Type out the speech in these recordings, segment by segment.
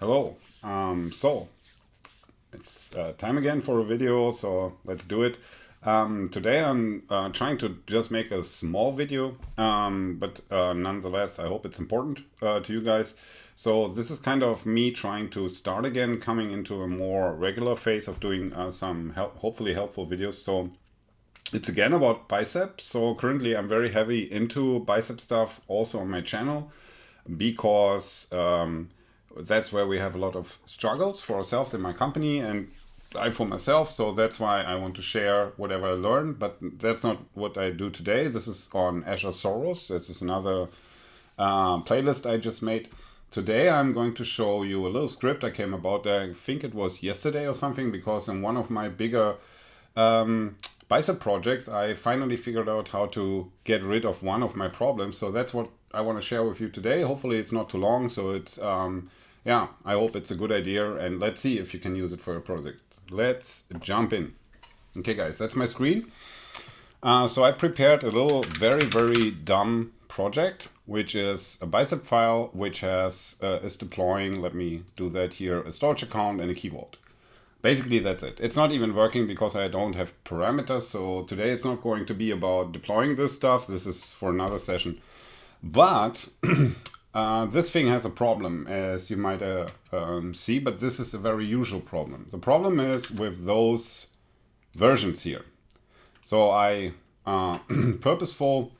Hello. So it's time again for a video, so let's do it. Today I'm trying to just make a small video, but nonetheless, I hope it's important to you guys. So this is kind of me trying to start again, coming into a more regular phase of doing some hopefully helpful videos. So it's again about Bicep. So currently I'm very heavy into Bicep stuff also on my channel because that's where we have a lot of struggles for ourselves in my company and I for myself. So that's why I want to share whatever I learned, but that's not what I do today. This is on Azure Soros. This is another playlist I just made. Today I'm going to show you a little script I came about. I think it was yesterday or something, because in one of my bigger Bicep projects, I finally figured out how to get rid of one of my problems. So that's what I want to share with you today. Hopefully it's not too long. So it's, yeah, I hope it's a good idea. And let's see if you can use it for your project. Let's jump in. Okay, guys, that's my screen. So I prepared a little very dumb project, which is a Bicep file, which has is deploying, let me do that here, a storage account and a key vault. Basically, that's it. It's not even working because I don't have parameters. So today it's not going to be about deploying this stuff. This is for another session. But this thing has a problem, as you might see, but this is a very usual problem. The problem is with those versions here. So I purposeful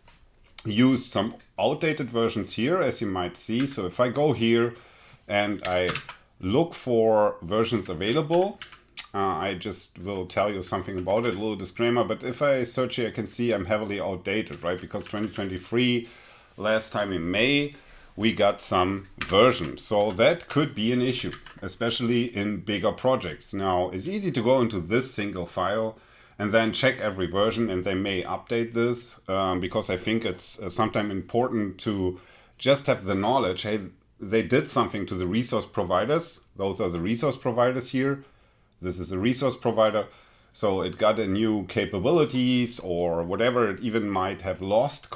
used some outdated versions here, as you might see. So if I go here and I look for versions available, I just will tell you something about it, a little disclaimer. But if I search here, I can see I'm heavily outdated, right? Because 2023, last time in May, we got some versions. So that could be an issue, especially in bigger projects. Now, it's easy to go into this single file and then check every version, and they may update this because I think it's sometimes important to just have the knowledge, hey, they did something to the resource providers. Those are the resource providers here. This is a resource provider. So it got a new capabilities or whatever. It even might have lost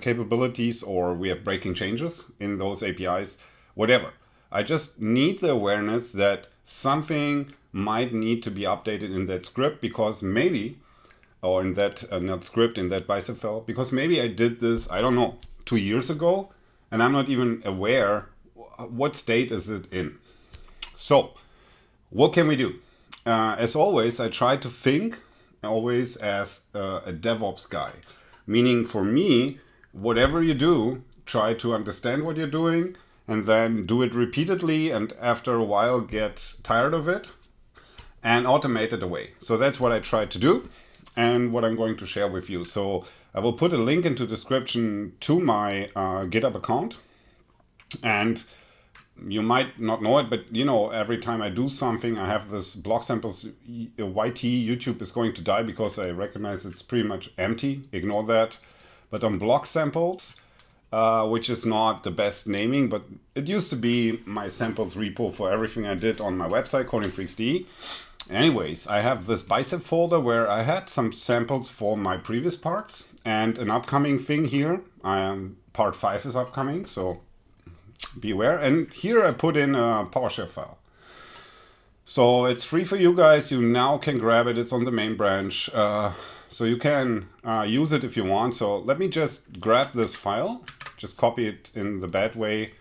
capabilities, or we have breaking changes in those APIs, whatever. I just need the awareness that something might need to be updated in that script, because maybe, or in that, not script, in that Bicep file, because maybe I did this, I don't know, 2 years ago, and I'm not even aware what state is it in. So what can we do? As always, I try to think always as a DevOps guy, meaning for me, whatever you do, try to understand what you're doing and then do it repeatedly, and after a while get tired of it and automate it away. So that's what I try to do and what I'm going to share with you. So I will put a link into the description to my GitHub account. And you might not know it, but you know, every time I do something, I have this block samples YT. YouTube is going to die because I recognize it's pretty much empty. Ignore that. But on block samples, which is not the best naming, but it used to be my samples repo for everything I did on my website, codingfreaks.de. Anyways, I have this Bicep folder where I had some samples for my previous parts and an upcoming thing here. Part 5 is upcoming, so be aware. And here I put in a PowerShell file. So it's free for you guys. You now can grab it. It's on the main branch. So you can use it if you want. So let me just grab this file, just copy it in the bad way,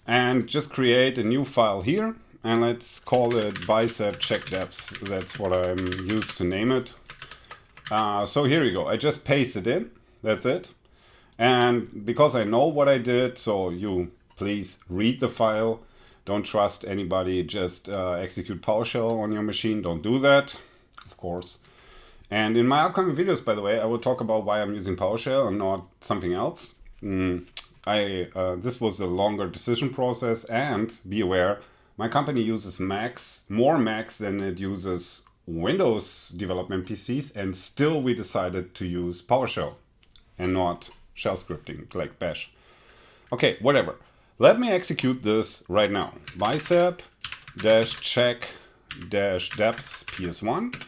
and just create a new file here. And let's call it Bicep check deps. That's what I'm used to name it. So here you go. I just paste it in. That's it. And because I know what I did, so you please read the file. Don't trust anybody. Just execute PowerShell on your machine. Don't do that, of course. And in my upcoming videos, by the way, I will talk about why I'm using PowerShell and not something else. This was a longer decision process, and be aware, my company uses more Macs than it uses Windows development PCs, and still we decided to use PowerShell and not shell scripting like Bash. Okay, whatever. Let me execute this right now. Bicep -check -deps ps1.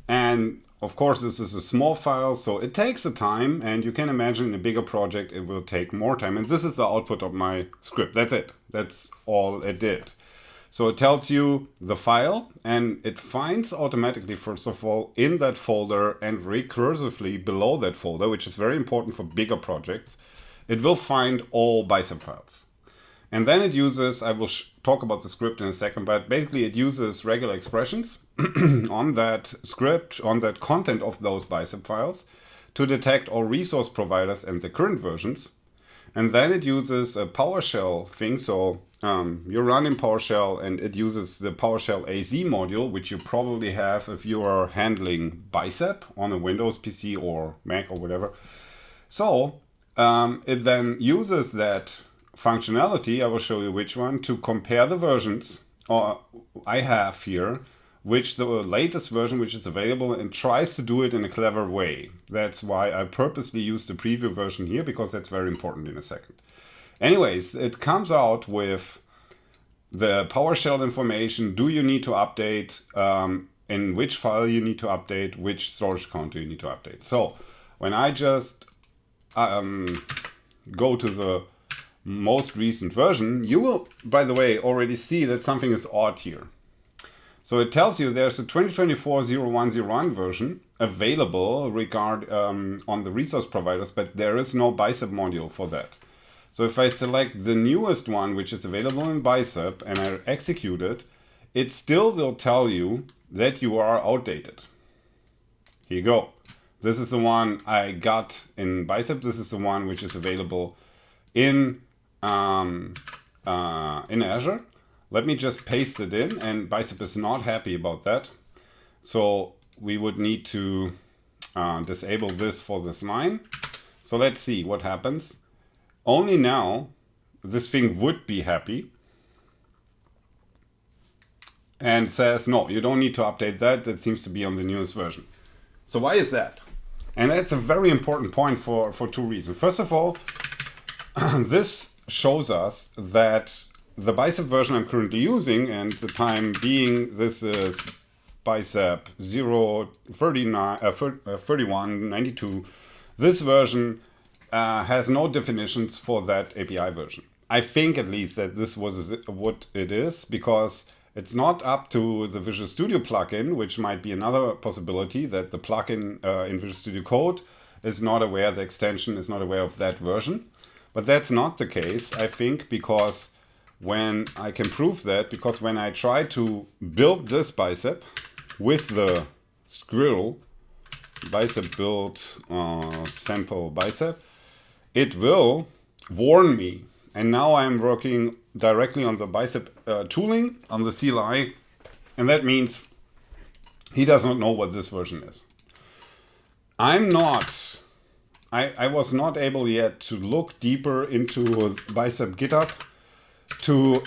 And of course, this is a small file, so it takes a time, and you can imagine in a bigger project it will take more time. And this is the output of my script. That's it. That's all it did. So it tells you the file, and it finds automatically, first of all, in that folder and recursively below that folder, which is very important for bigger projects, it will find all Bicep files. And then it uses, I will talk about the script in a second, but basically it uses regular expressions on that script, on that content of those Bicep files, to detect all resource providers and the current versions. And then it uses a PowerShell thing. So you run in PowerShell, and it uses the PowerShell AZ module, which you probably have if you are handling Bicep on a Windows PC or Mac or whatever. So it then uses that functionality, I will show you which one, to compare the versions I have here, which the latest version which is available, and tries to do it in a clever way. That's why I purposely use the preview version here, because that's very important in a second. Anyways, it comes out with the PowerShell information. Do you need to update, in which file you need to update, which storage counter you need to update. So when I just go to the most recent version, you will, by the way, already see that something is odd here. So it tells you there's a 2024-0101 version available on the resource providers, but there is no Bicep module for that. So if I select the newest one, which is available in Bicep, and I execute it, it still will tell you that you are outdated. Here you go. This is the one I got in Bicep. This is the one which is available in Azure. Let me just paste it in, and Bicep is not happy about that. So we would need to disable this for this line. So let's see what happens. Only now this thing would be happy and says, no, you don't need to update that. That seems to be on the newest version. So why is that? And that's a very important point for two reasons. First of all, this shows us that the Bicep version I'm currently using, and the time being, this is Bicep 3192. This version has no definitions for that API version. I think at least that this was what it is, because it's not up to the Visual Studio plugin, which might be another possibility, that the plugin in Visual Studio Code is not aware, the extension is not aware of that version. But that's not the case, I think, because when I can prove that, because when I try to build this Bicep with the squirrel, Bicep build sample Bicep, it will warn me. And now I'm working directly on the Bicep tooling, on the CLI, and that means he does not know what this version is. I was not able yet to look deeper into Bicep GitHub to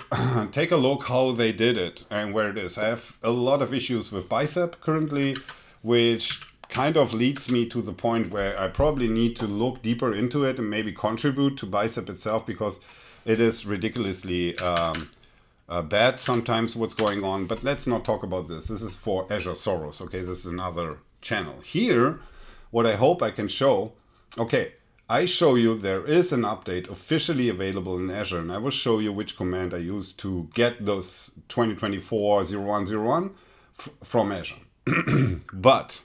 take a look how they did it and where it is. I have a lot of issues with Bicep currently, which kind of leads me to the point where I probably need to look deeper into it and maybe contribute to Bicep itself, because it is ridiculously bad sometimes what's going on. But let's not talk about this. This is for Azure Soros, okay? This is another channel. Here, what I hope I can show, okay, I show you there is an update officially available in Azure, and I will show you which command I used to get those 2024-0101 from Azure. But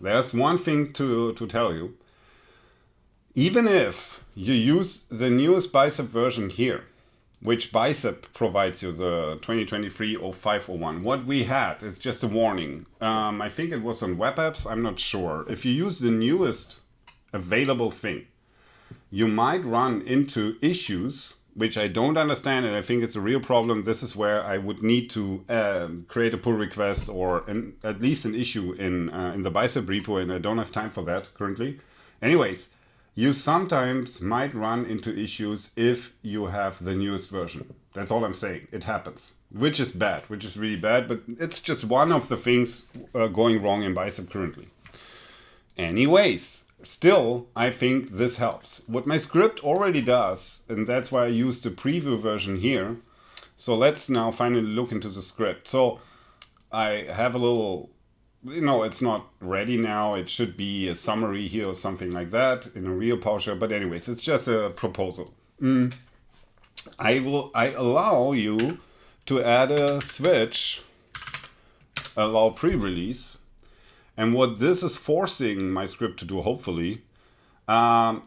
there's one thing to tell you. Even if you use the newest Bicep version here, which Bicep provides you, the 2023-0501, what we had is just a warning. I think it was on web apps, I'm not sure. If you use the newest available thing, you might run into issues which I don't understand, and I think it's a real problem. This is where I would need to create a pull request, or at least an issue in the Bicep repo, and I don't have time for that currently. Anyways, you sometimes might run into issues if you have the newest version. That's all I'm saying. It happens, which is bad, which is really bad, but it's just one of the things going wrong in Bicep currently. Anyways, still, I think this helps. What my script already does, and that's why I used the preview version here. So let's now finally look into the script. So I have a little it's not ready now. It should be a summary here or something like that in a real PowerShell. But anyways, it's just a proposal. I allow you to add a switch, allow pre-release. And what this is forcing my script to do, hopefully,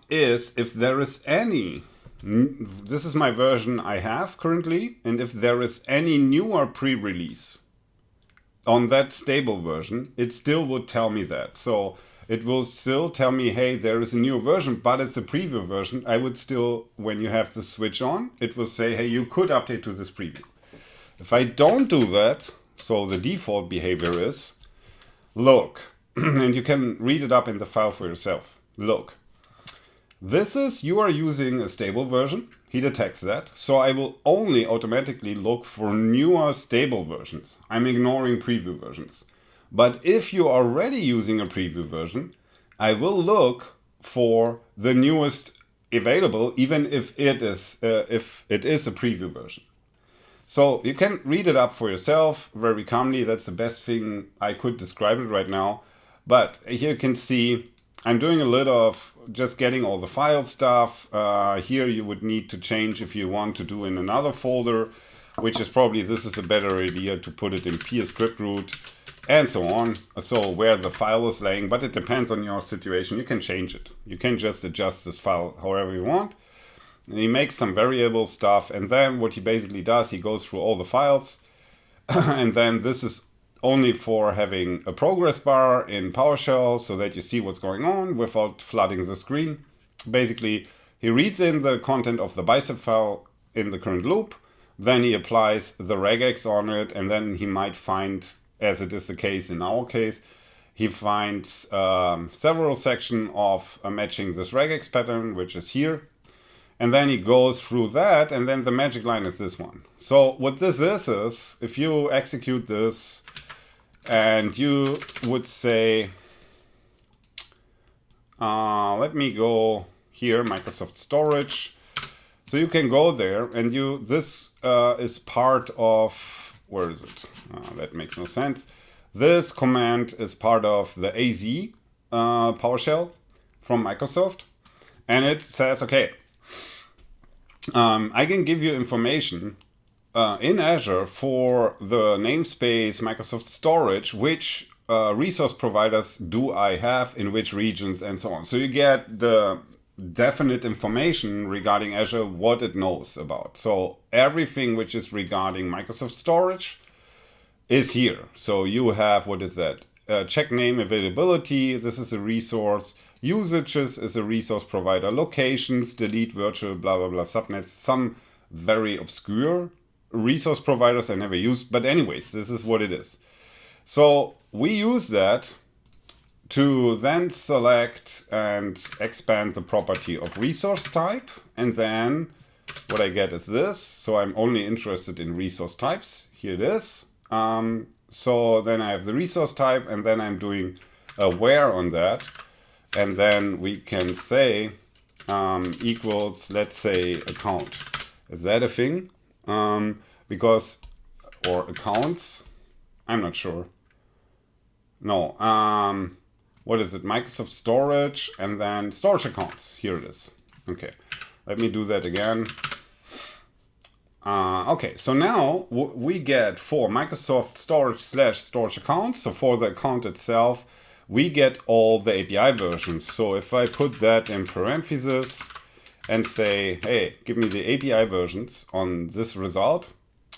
is if there is any, this is my version I have currently, and if there is any newer pre-release on that stable version, it still would tell me that. So it will still tell me, hey, there is a new version, but it's a preview version. I would still, when you have the switch on, it will say, hey, you could update to this preview. If I don't do that, so the default behavior is, look, and you can read it up in the file for yourself. Look, you are using a stable version. He detects that. So I will only automatically look for newer stable versions. I'm ignoring preview versions. But if you are already using a preview version, I will look for the newest available, even if it is a preview version. So you can read it up for yourself very calmly. That's the best thing I could describe it right now. But here you can see I'm doing a little of just getting all the file stuff. Here you would need to change if you want to do in another folder, which is probably, this is a better idea to put it in PS script root and so on. So where the file is laying, but it depends on your situation. You can change it. You can just adjust this file however you want. And he makes some variable stuff. And then what he basically does, he goes through all the files. And then this is only for having a progress bar in PowerShell so that you see what's going on without flooding the screen. Basically, he reads in the content of the Bicep file in the current loop, then he applies the regex on it, and then he might find, as it is the case in our case, he finds several sections of matching this regex pattern, which is here. And then he goes through that, and then the magic line is this one. So what this is if you execute this, and you would say, let me go here, Microsoft Storage. So you can go there, and this is part of, where is it? That makes no sense. This command is part of the AZ PowerShell from Microsoft. And it says, okay, I can give you information in Azure for the namespace Microsoft Storage, which resource providers do I have in which regions and so on. So you get the definite information regarding Azure, what it knows about. So everything which is regarding Microsoft Storage is here. So you have, what is that? Check name availability, this is a resource. Usages is a resource provider. Locations, delete virtual, blah, blah, blah, subnets, some very obscure resource providers I never used, but anyways, this is what it is. So we use that to then select and expand the property of resource type, and then what I get is this. So I'm only interested in resource types. Here it is. So then I have the resource type, and then I'm doing a where on that, and then we can say equals, let's say, account. Is that a thing? Because, or accounts, I'm not sure. No, what is it? Microsoft Storage, and then storage accounts. Here it is. Okay, let me do that again. Okay, so now we get for Microsoft Storage / storage accounts, so for the account itself, we get all the API versions. So if I put that in parentheses and say, hey, give me the API versions on this result,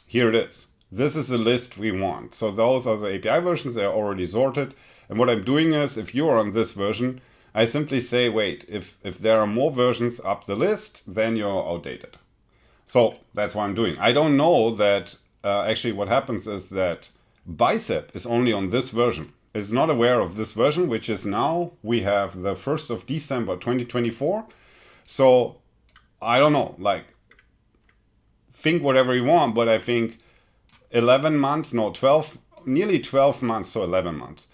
here it is. This is the list we want. So those are the API versions, they are already sorted. And what I'm doing is, if you are on this version, I simply say, wait, if there are more versions up the list, then you're outdated. So that's what I'm doing. I don't know that, actually what happens is that Bicep is only on this version. It's not aware of this version, which is now, we have the 1st of December 2024. So I don't know, like, think whatever you want, but I think 11 months, no, 12, nearly 12 months, so 11 months.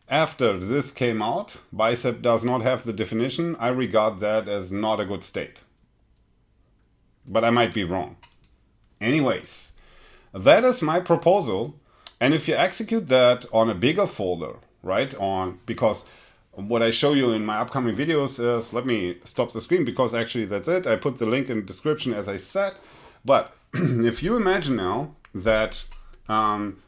After this came out, Bicep does not have the definition. I regard that as not a good state. But I might be wrong. Anyways, that is my proposal. And if you execute that on a bigger folder, right? Because what I show you in my upcoming videos is, let me stop the screen because actually that's it. I put the link in the description as I said. But if you imagine now that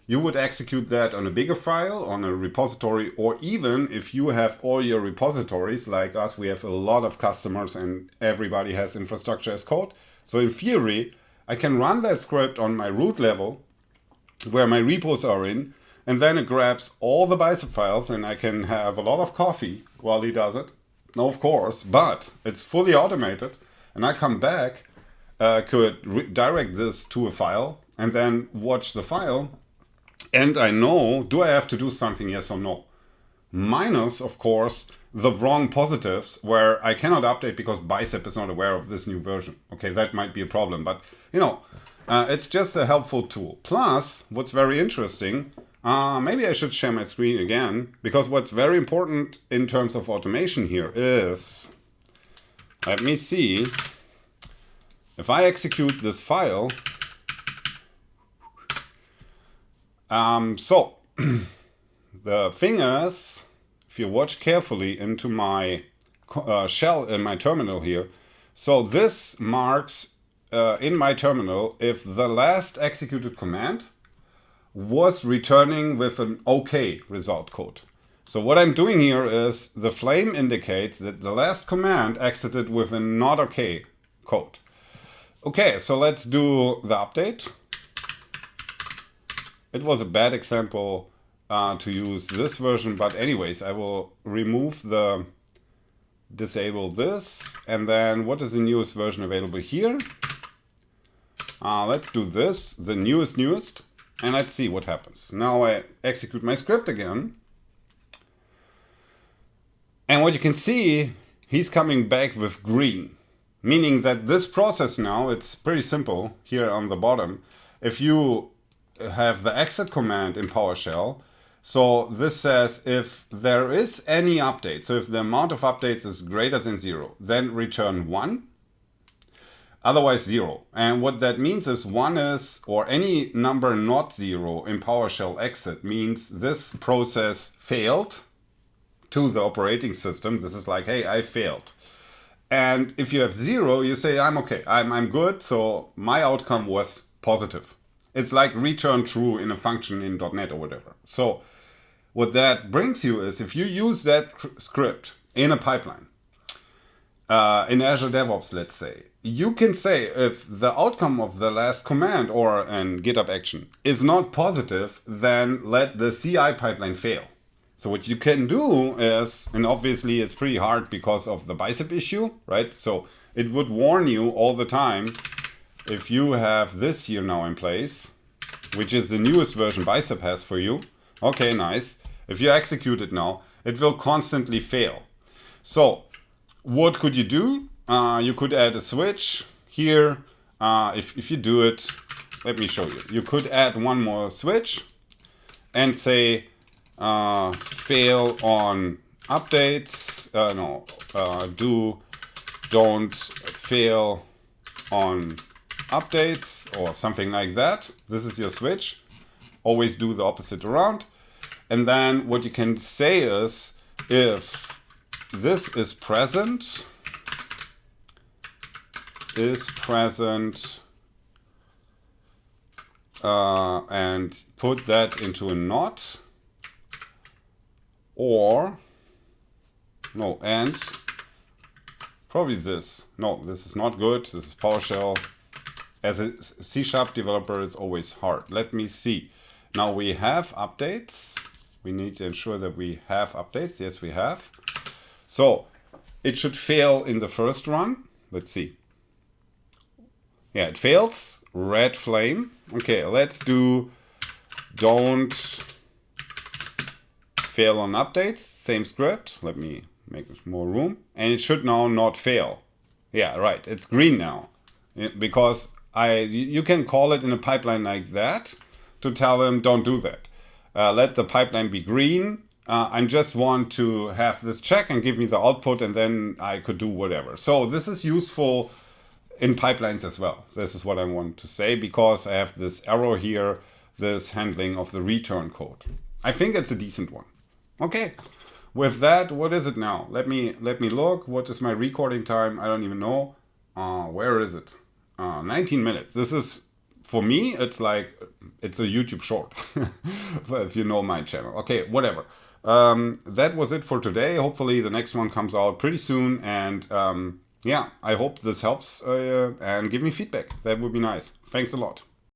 you would execute that on a bigger file, on a repository, or even if you have all your repositories, like us, we have a lot of customers and everybody has infrastructure as code. So in theory, I can run that script on my root level where my repos are in, and then it grabs all the Bicep files and I can have a lot of coffee while he does it. No, of course, but it's fully automated and I come back, could direct this to a file and then watch the file, and I know, do I have to do something, yes or no? Minus, of course, the wrong positives where I cannot update because Bicep is not aware of this new version. Okay, that might be a problem, but you know, it's just a helpful tool. Plus, what's very interesting, maybe I should share my screen again, because what's very important in terms of automation here is, let me see, if I execute this file, so the thing is, if you watch carefully into my shell in my terminal here, so this marks in my terminal if the last executed command was returning with an OK result code. So what I'm doing here is the flame indicates that the last command exited with a not OK code. Okay, so let's do the update. It was a bad example to use this version, but anyways, I will disable this, and then what is the newest version available here? Let's do this, the newest, and let's see what happens. Now I execute my script again, and what you can see, he's coming back with green, meaning that this process now, it's pretty simple here on the bottom. If you have the exit command in PowerShell, so this says if there is any update, so if the amount of updates is greater than 0, then return 1, otherwise 0. And what that means is 1 is, or any number not 0 in PowerShell exit means this process failed to the operating system. This is like, hey, I failed. And if you have 0, you say, I'm okay, I'm good, so my outcome was positive. It's like return true in a function in .NET or whatever. So what that brings you is if you use that script in a pipeline, in Azure DevOps, let's say, you can say if the outcome of the last command or an GitHub action is not positive, then let the CI pipeline fail. So what you can do is, and obviously it's pretty hard because of the Bicep issue, right? So it would warn you all the time if you have this here now in place, which is the newest version Bicep has for you. Okay, nice. If you execute it now, it will constantly fail. So what could you do? You could add a switch here. If you do it, let me show you. You could add one more switch and say fail on updates. Don't fail on updates or something like that. This is your switch. Always do the opposite around. And then what you can say is if this is present and put that into a not, or no, and probably this. No, this is not good. This is PowerShell. As a C# developer, it's always hard. Let me see. Now we have updates. We need to ensure that we have updates. Yes, we have. So it should fail in the first run. Let's see. Yeah, it fails. Red flame. Okay, let's do don't fail on updates. Same script. Let me make more room. And it should now not fail. Yeah, right. It's green now. Because you can call it in a pipeline like that to tell them don't do that. Let the pipeline be green. I just want to have this check and give me the output, and then I could do whatever. So this is useful in pipelines as well. This is what I want to say, because I have this arrow here, this handling of the return code. I think it's a decent one. Okay. With that, what is it now? Let me look. What is my recording time? I don't even know. Where is it? 19 minutes. This is, for me, it's like, it's a YouTube short. If you know my channel. Okay, whatever. That was it for today. Hopefully the next one comes out pretty soon. And yeah, I hope this helps and give me feedback. That would be nice. Thanks a lot.